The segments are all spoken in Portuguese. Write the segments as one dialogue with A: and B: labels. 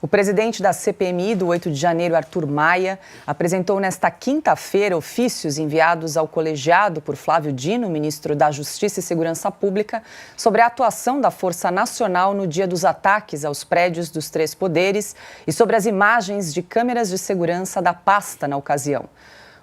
A: O presidente da CPMI do 8 de janeiro, Arthur Maia, apresentou nesta quinta-feira ofícios enviados ao colegiado por Flávio Dino, ministro da Justiça e Segurança Pública, sobre a atuação da Força Nacional no dia dos ataques aos prédios dos três poderes e sobre as imagens de câmeras de segurança da pasta na ocasião.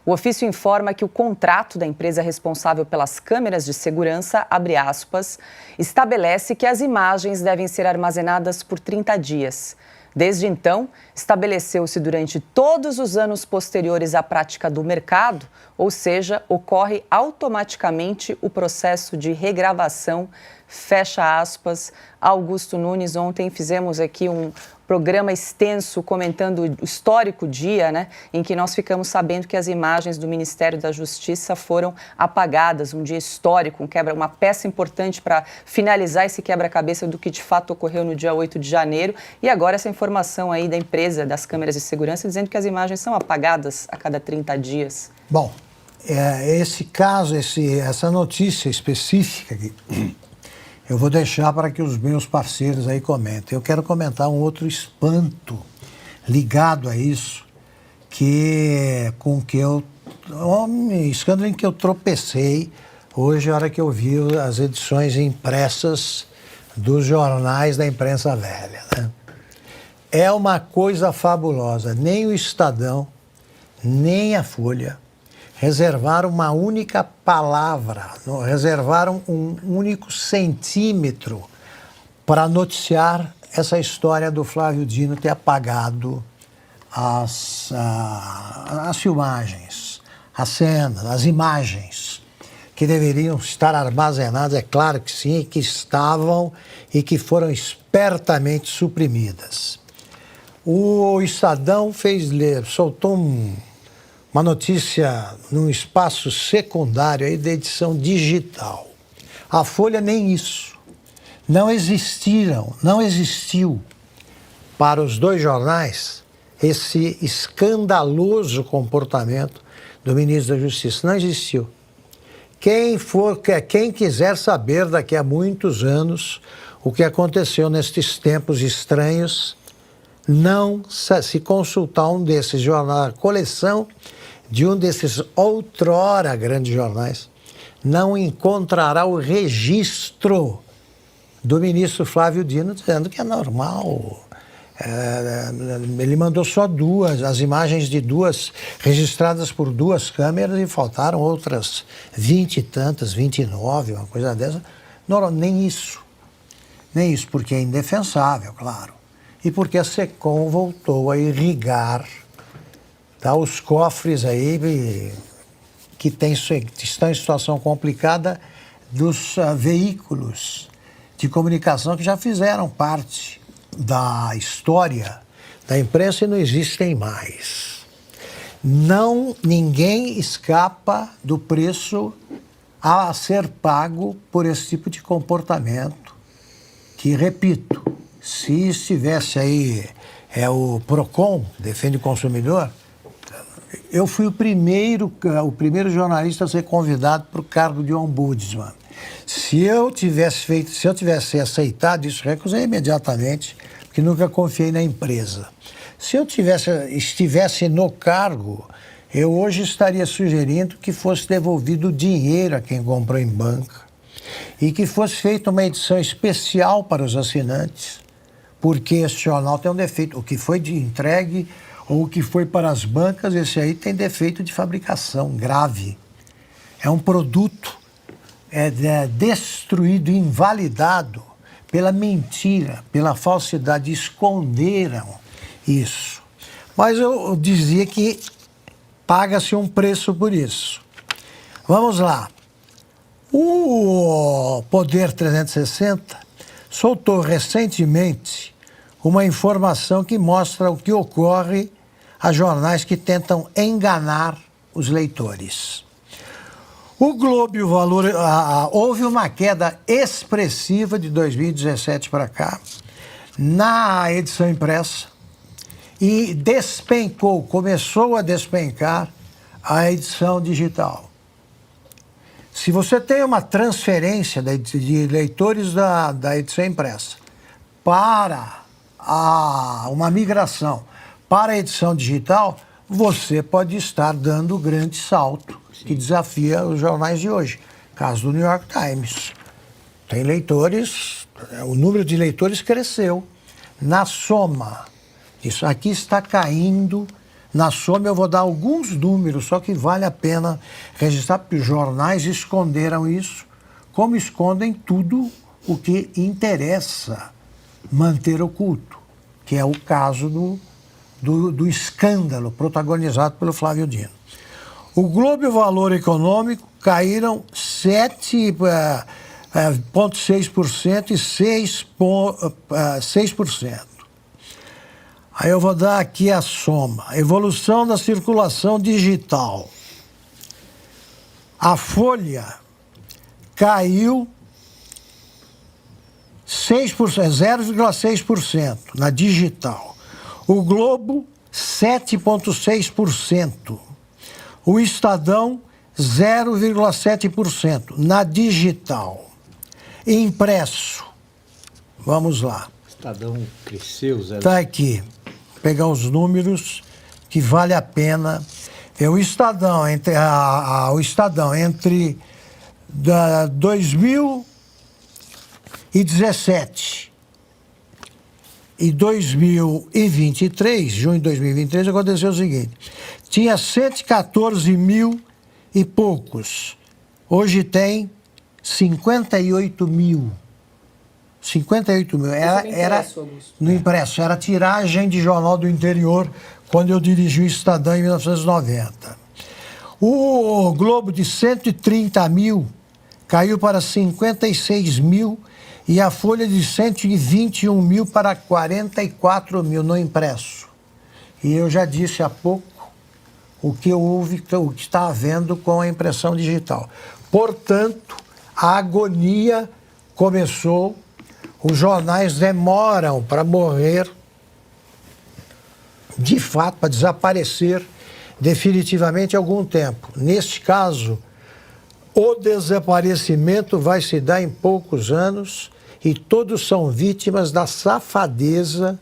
A: O ofício informa que o contrato da empresa responsável pelas câmeras de segurança, abre aspas, estabelece que as imagens devem ser armazenadas por 30 dias. Desde então, estabeleceu-se durante todos os anos posteriores à prática do mercado, ou seja, ocorre automaticamente o processo de regravação, fecha aspas. Augusto Nunes, ontem fizemos aqui um programa extenso comentando o histórico dia, em que nós ficamos sabendo que as imagens do Ministério da Justiça foram apagadas, um dia histórico, uma peça importante para finalizar esse quebra-cabeça do que de fato ocorreu no dia 8 de janeiro. E agora essa informação aí da empresa das câmeras de segurança dizendo que as imagens são apagadas a cada 30 dias.
B: Bom, esse caso, essa notícia específica aqui, eu vou deixar para que os meus parceiros aí comentem. Eu quero comentar um outro espanto ligado a isso, escândalo em que eu tropecei hoje, na hora que eu vi as edições impressas dos jornais da imprensa velha, né? É uma coisa fabulosa. Nem o Estadão, nem a Folha reservaram uma única palavra, reservaram um único centímetro para noticiar essa história do Flávio Dino ter apagado as filmagens, as cenas, as imagens que deveriam estar armazenadas, é claro que sim, e que estavam e que foram espertamente suprimidas. O Estadão soltou uma notícia num espaço secundário aí da edição digital. A Folha nem isso. Não existiu para os dois jornais esse escandaloso comportamento do ministro da Justiça. Não existiu. Quem quiser saber daqui a muitos anos o que aconteceu nestes tempos estranhos, não se consultar um desses jornais, a coleção de um desses outrora grandes jornais, não encontrará o registro do ministro Flávio Dino dizendo que é normal. Ele mandou só as imagens de duas, registradas por duas câmeras, e faltaram outras 20 e tantas, 29, uma coisa dessa. Não, nem isso, porque é indefensável, claro. E porque a SECOM voltou a irrigar os cofres aí que estão em situação complicada dos veículos de comunicação que já fizeram parte da história da imprensa e não existem mais. Ninguém escapa do preço a ser pago por esse tipo de comportamento que, repito, se estivesse aí o PROCON, Defende o Consumidor, eu fui o primeiro jornalista a ser convidado para o cargo de ombudsman. Se eu tivesse aceitado isso, recusei imediatamente, porque nunca confiei na empresa. Se eu estivesse no cargo, eu hoje estaria sugerindo que fosse devolvido o dinheiro a quem comprou em banca e que fosse feita uma edição especial para os assinantes, porque esse jornal tem um defeito. O que foi entregue ou o que foi para as bancas, esse aí tem defeito de fabricação grave. É um produto destruído, invalidado pela mentira, pela falsidade. Esconderam isso. Mas eu dizia que paga-se um preço por isso. Vamos lá. O Poder 360 soltou recentemente uma informação que mostra o que ocorre a jornais que tentam enganar os leitores. O Globo e o Valor, houve uma queda expressiva de 2017 para cá na edição impressa e começou a despencar a edição digital. Se você tem uma transferência de leitores da edição impressa para uma migração para a edição digital, você pode estar dando o grande salto que desafia os jornais de hoje. Caso do New York Times. Tem leitores, o número de leitores cresceu. Na soma, isso aqui está caindo. Na soma, eu vou dar alguns números, só que vale a pena registrar, porque os jornais esconderam isso, como escondem tudo o que interessa manter oculto, que é o caso do escândalo protagonizado pelo Flávio Dino. O Globo e o Valor Econômico caíram 7,6% e 6%. Aí eu vou dar aqui a soma. Evolução da circulação digital. A Folha caiu 0,6% na digital. O Globo, 7,6%. O Estadão, 0,7% na digital. Impresso. Vamos lá.
C: O Estadão cresceu, 0,7%.
B: Está aqui. Vou pegar os números que vale a pena. O Estadão, entre 2017 e 2023, junho de 2023, aconteceu o seguinte. Tinha 114 mil e poucos. Hoje tem 58 mil. 58 mil. Era no impresso. Era tiragem de jornal do interior quando eu dirigi o Estadão em 1990. O Globo de 130 mil caiu para 56 mil e a Folha de 121 mil para 44 mil no impresso. E eu já disse há pouco o que está havendo com a impressão digital. Portanto, a agonia começou, os jornais demoram para morrer, de fato, para desaparecer definitivamente algum tempo. Neste caso, o desaparecimento vai se dar em poucos anos e todos são vítimas da safadeza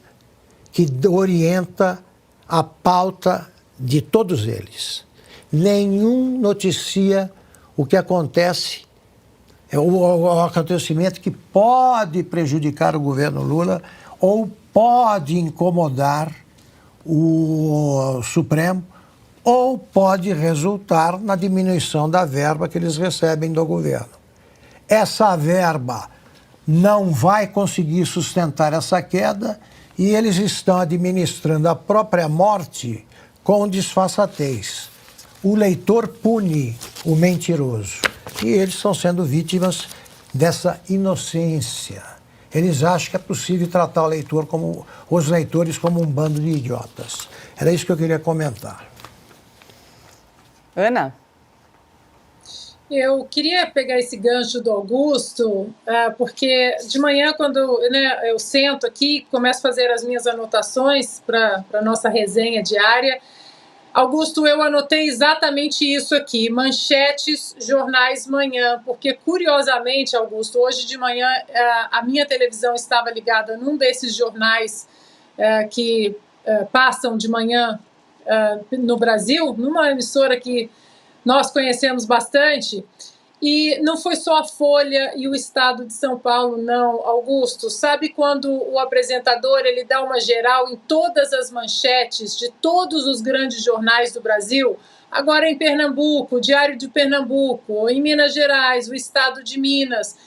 B: que orienta a pauta de todos eles. Nenhum noticia o que acontece, o acontecimento que pode prejudicar o governo Lula ou pode incomodar o Supremo ou pode resultar na diminuição da verba que eles recebem do governo. Essa verba não vai conseguir sustentar essa queda e eles estão administrando a própria morte com disfarçatez. O leitor pune o mentiroso e eles estão sendo vítimas dessa inocência. Eles acham que é possível tratar os leitores como um bando de idiotas. Era isso que eu queria comentar.
A: Ana?
D: Eu queria pegar esse gancho do Augusto, porque de manhã, quando eu sento aqui, começo a fazer as minhas anotações para a nossa resenha diária. Augusto, eu anotei exatamente isso aqui, manchetes, jornais manhã, porque curiosamente, Augusto, hoje de manhã a minha televisão estava ligada num desses jornais que passam de manhã no Brasil, numa emissora que nós conhecemos bastante, e não foi só a Folha e o Estado de São Paulo, não, Augusto. Sabe quando o apresentador ele dá uma geral em todas as manchetes de todos os grandes jornais do Brasil? Agora em Pernambuco, o Diário de Pernambuco, em Minas Gerais, o Estado de Minas,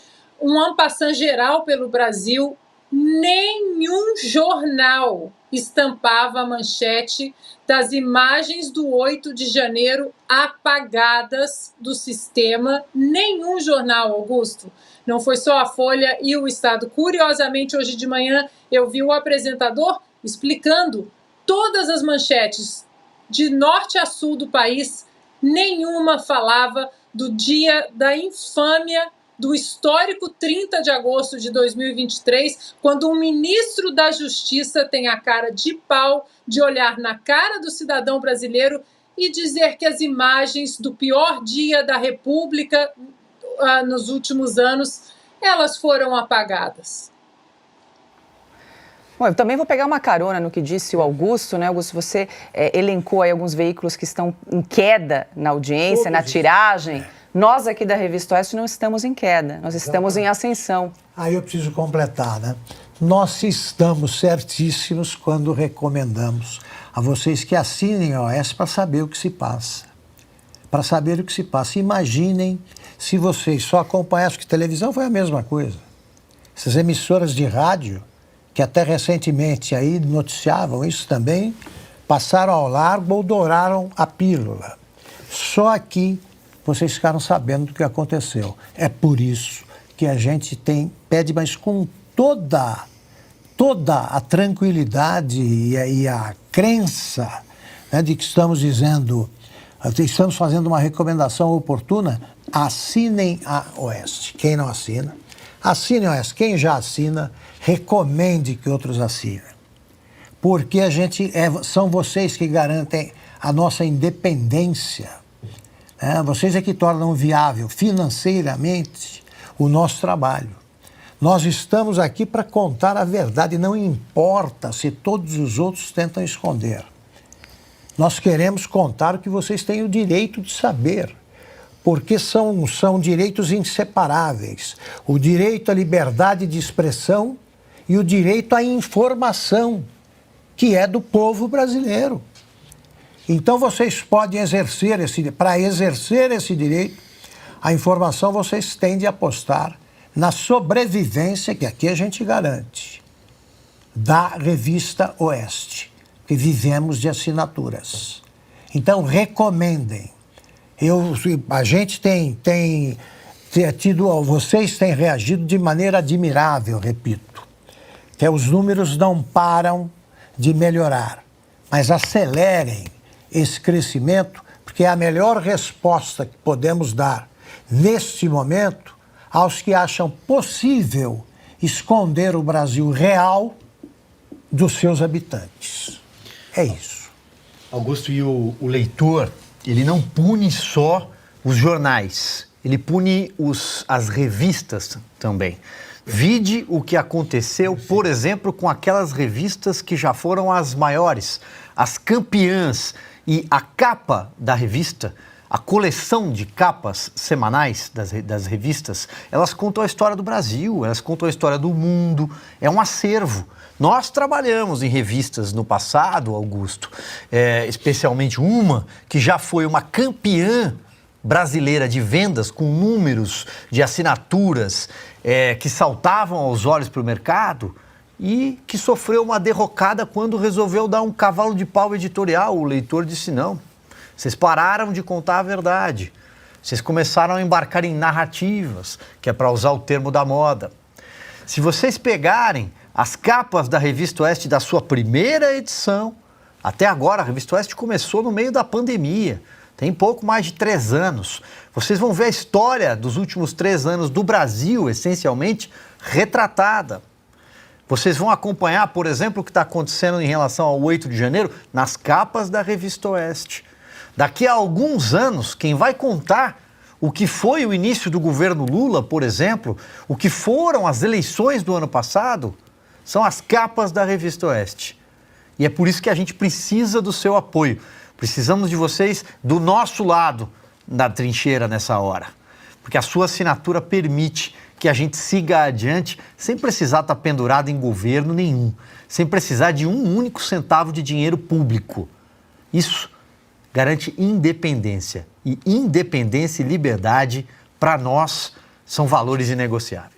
D: um en passant geral pelo Brasil, nenhum jornal estampava a manchete das imagens do 8 de janeiro apagadas do sistema. Nenhum jornal, Augusto. Não foi só a Folha e o Estado. Curiosamente, hoje de manhã, eu vi o apresentador explicando todas as manchetes de norte a sul do país. Nenhuma falava do dia da infâmia do histórico 30 de agosto de 2023, quando um ministro da Justiça tem a cara de pau de olhar na cara do cidadão brasileiro e dizer que as imagens do pior dia da República nos últimos anos, elas foram apagadas.
A: Bom, eu também vou pegar uma carona no que disse o Augusto, né? Augusto, você elencou aí alguns veículos que estão em queda na audiência, na tiragem. Nós aqui da Revista Oeste não estamos em queda, nós estamos em ascensão.
B: Aí eu preciso completar, né? Nós estamos certíssimos quando recomendamos a vocês que assinem a Oeste para saber o que se passa. Para saber o que se passa. Imaginem se vocês só acompanhassem, que televisão foi a mesma coisa. Essas emissoras de rádio, que até recentemente aí noticiavam isso também, passaram ao largo ou douraram a pílula. Só aqui vocês ficaram sabendo do que aconteceu. É por isso que a gente pede, mas com toda a tranquilidade e a crença, né, de que estamos fazendo uma recomendação oportuna, assinem a Oeste. Quem não assina, assine a Oeste. Quem já assina, recomende que outros assinem. Porque são vocês que garantem a nossa independência. Né? Vocês é que tornam viável financeiramente o nosso trabalho. Nós estamos aqui para contar a verdade, não importa se todos os outros tentam esconder. Nós queremos contar o que vocês têm o direito de saber, porque são direitos inseparáveis. O direito à liberdade de expressão e o direito à informação, que é do povo brasileiro. Então vocês podem para exercer esse direito, a informação vocês têm de apostar na sobrevivência, que aqui a gente garante, da Revista Oeste, que vivemos de assinaturas. Então, recomendem. A gente tem tido, vocês têm reagido de maneira admirável, repito, que os números não param de melhorar, mas acelerem esse crescimento, porque é a melhor resposta que podemos dar neste momento aos que acham possível esconder o Brasil real dos seus habitantes. É isso.
C: Augusto, e o leitor, ele não pune só os jornais, ele pune as revistas também. Vide o que aconteceu, por exemplo, com aquelas revistas que já foram as maiores, as campeãs, e a capa da revista, a coleção de capas semanais das revistas, elas contam a história do Brasil, elas contam a história do mundo, é um acervo. Nós trabalhamos em revistas no passado, Augusto, especialmente uma que já foi uma campeã brasileira de vendas, com números de assinaturas que saltavam aos olhos para o mercado, e que sofreu uma derrocada quando resolveu dar um cavalo de pau editorial. O leitor disse não. Vocês pararam de contar a verdade. Vocês começaram a embarcar em narrativas, que é para usar o termo da moda. Se vocês pegarem as capas da Revista Oeste da sua primeira edição, até agora a Revista Oeste começou no meio da pandemia, tem pouco mais de 3 anos. Vocês vão ver a história dos últimos 3 anos do Brasil, essencialmente, retratada. Vocês vão acompanhar, por exemplo, o que está acontecendo em relação ao 8 de janeiro nas capas da Revista Oeste. Daqui a alguns anos, quem vai contar o que foi o início do governo Lula, por exemplo, o que foram as eleições do ano passado, são as capas da Revista Oeste. E é por isso que a gente precisa do seu apoio. Precisamos de vocês do nosso lado da trincheira nessa hora. Porque a sua assinatura permite que a gente siga adiante sem precisar estar pendurado em governo nenhum, sem precisar de um único centavo de dinheiro público. Isso garante independência. E independência e liberdade, para nós, são valores inegociáveis.